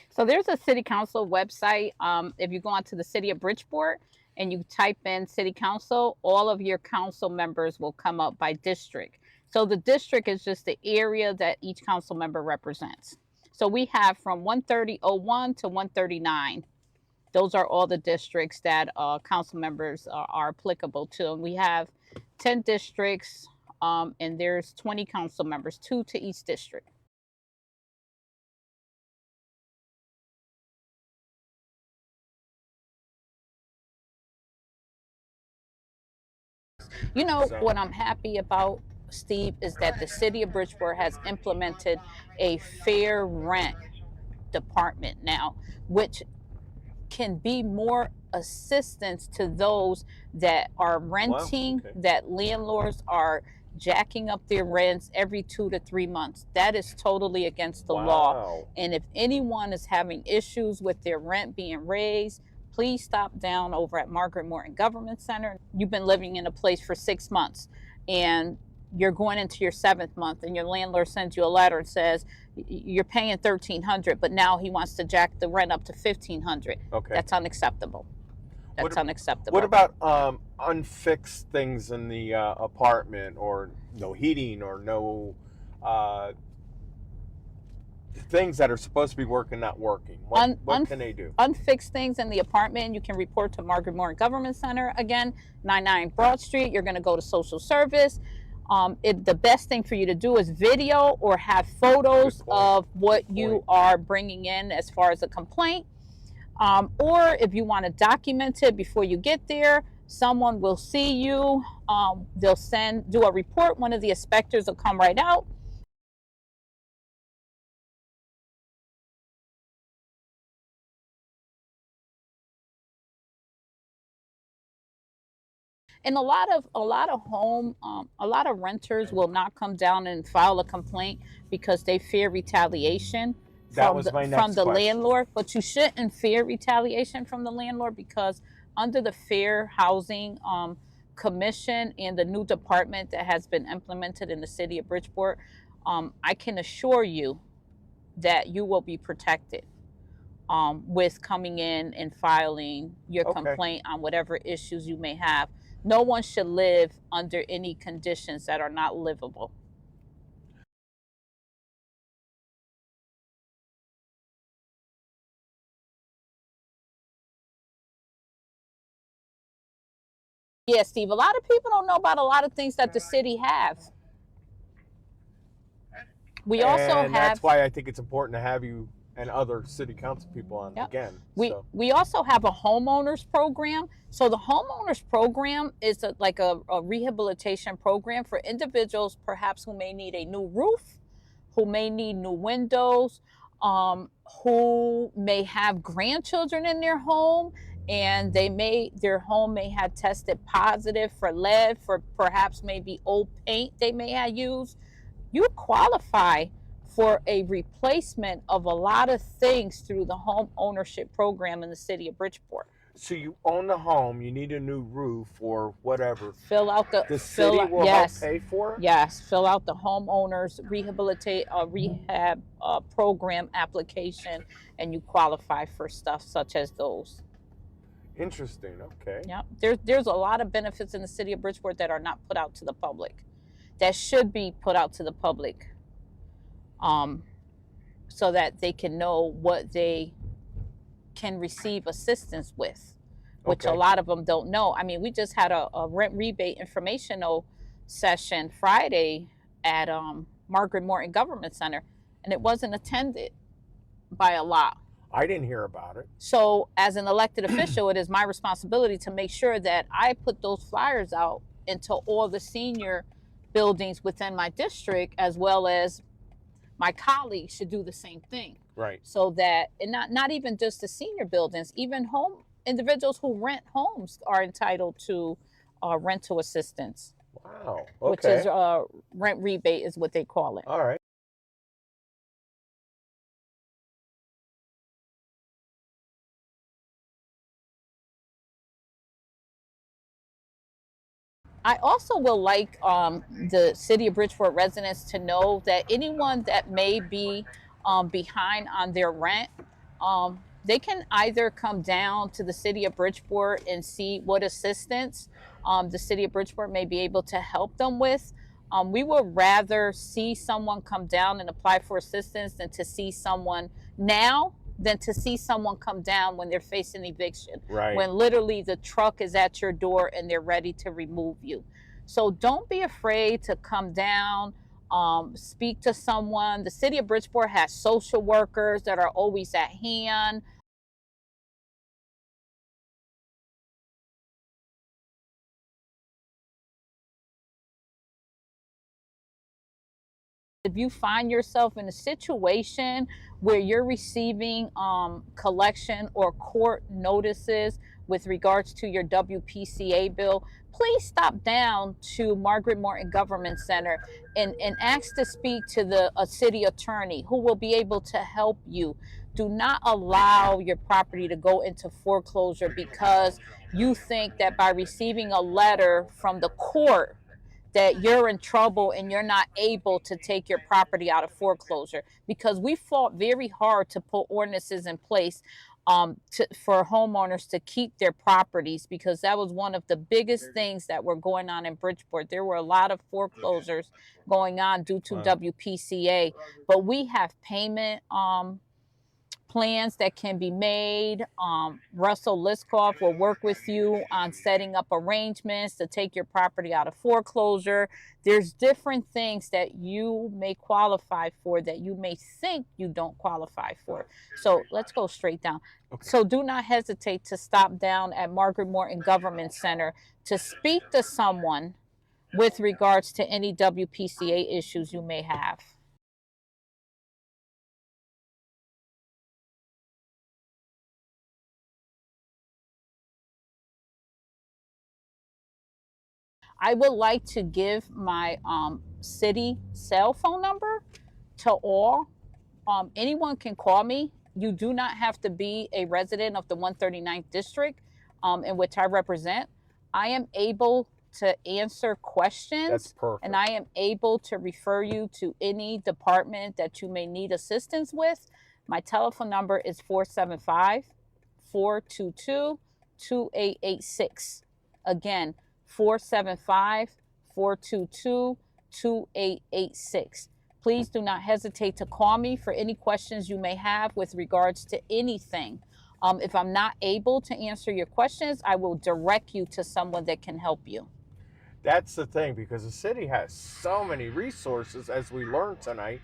So there's a city council website. If you go onto the City of Bridgeport and you type in city council, all of your council members will come up by district. So the district is just the area that each council member represents. So we have from 13001 to 139. Those are all the districts that council members are applicable to. And we have 10 districts, and there's 20 council members, 2 to each district. You know, So, what I'm happy about, Steve, is that the City of Bridgeport has implemented a fair rent department now, which can be more assistance to those that are wow, renting, okay. that landlords are jacking up their rents every 2 to 3 months. That is totally against the law. Wow. And if anyone is having issues with their rent being raised, please stop down over at Margaret Morton Government Center. You've been living in a place for 6 months and you're going into your 7th month, and your landlord sends you a letter and says you're paying 1,300, but now he wants to jack the rent up to 1,500. Okay. That's unacceptable. That's unacceptable. What about unfixed things in the apartment, or no heating, or no things that are supposed to be working not working? What can they do? Unfixed things in the apartment, you can report to Margaret Morton Government Center. Again, 99 Broad Street. You're going to go to social service. The best thing for you to do is video or have photos of what you are bringing in as far as a complaint. Or if you want to document it before you get there, someone will see you. They'll do a report. One of the inspectors will come right out. And a lot of renters will not come down and file a complaint because they fear retaliation from the landlord. But you shouldn't fear retaliation from the landlord, because under the Fair Housing Commission and the new department that has been implemented in the City of Bridgeport, I can assure you that you will be protected with coming in and filing your complaint on whatever issues you may have. No one should live under any conditions that are not livable. Yeah, Steve, a lot of people don't know about a lot of things that the city have. We also have. That's why I think it's important to have you and other city council people on again. We also have a homeowners program. So the homeowners program is like a rehabilitation program for individuals perhaps who may need a new roof, who may need new windows, who may have grandchildren in their home, and their home may have tested positive for lead, for perhaps maybe old paint they may have used. You qualify for a replacement of a lot of things through the home ownership program in the City of Bridgeport. So you own the home, you need a new roof or whatever. Fill out the city will help pay for it? Yes, fill out the homeowners rehab program application, and you qualify for stuff such as those. Interesting. Okay. Yeah, there's a lot of benefits in the City of Bridgeport that are not put out to the public, that should be put out to the public, so that they can know what they can receive assistance with, which a lot of them don't know. I mean, we just had a rent rebate informational session Friday at Margaret Morton Government Center, and it wasn't attended by a lot. I didn't hear about it. So as an elected official, it is my responsibility to make sure that I put those flyers out into all the senior buildings within my district, as well as my colleagues should do the same thing. Right. So that, and not even just the senior buildings, even individuals who rent homes are entitled to rental assistance. Wow. Okay. Which is rent rebate is what they call it. All right. I also will like the City of Bridgeport residents to know that anyone that may be behind on their rent, They can either come down to the City of Bridgeport and see what assistance the City of Bridgeport may be able to help them with. We would rather see someone come down and apply for assistance than to see someone now than to see someone come down when they're facing eviction, Right. when literally the truck is at your door and they're ready to remove you. So don't be afraid to come down, speak to someone. The City of Bridgeport has social workers that are always at hand. If you find yourself in a situation where you're receiving collection or court notices with regards to your WPCA bill, please stop down to Margaret Morton Government Center and ask to speak to the city attorney who will be able to help you. Do not allow your property to go into foreclosure because you think that by receiving a letter from the court that you're in trouble and you're not able to take your property out of foreclosure, because we fought very hard to put ordinances in place for homeowners to keep their properties, because that was one of the biggest things that were going on in Bridgeport. There were a lot of foreclosures going on due to WPCA, but we have payment plans that can be made. Russell Liskoff will work with you on setting up arrangements to take your property out of foreclosure. There's different things that you may qualify for that you may think you don't qualify for. So let's go straight down. Okay. So do not hesitate to stop down at Margaret Morton Government Center to speak to someone with regards to any WPCA issues you may have. I would like to give my city cell phone number to all. Anyone can call me. You do not have to be a resident of the 139th district in which I represent. I am able to answer questions. That's perfect. And I am able to refer you to any department that you may need assistance with. My telephone number is 475 422 2886. Again, 475 422 2886. Please do not hesitate to call me for any questions you may have with regards to anything. If I'm not able to answer your questions, I will direct you to someone that can help you. That's the thing, because the city has so many resources, as we learned tonight.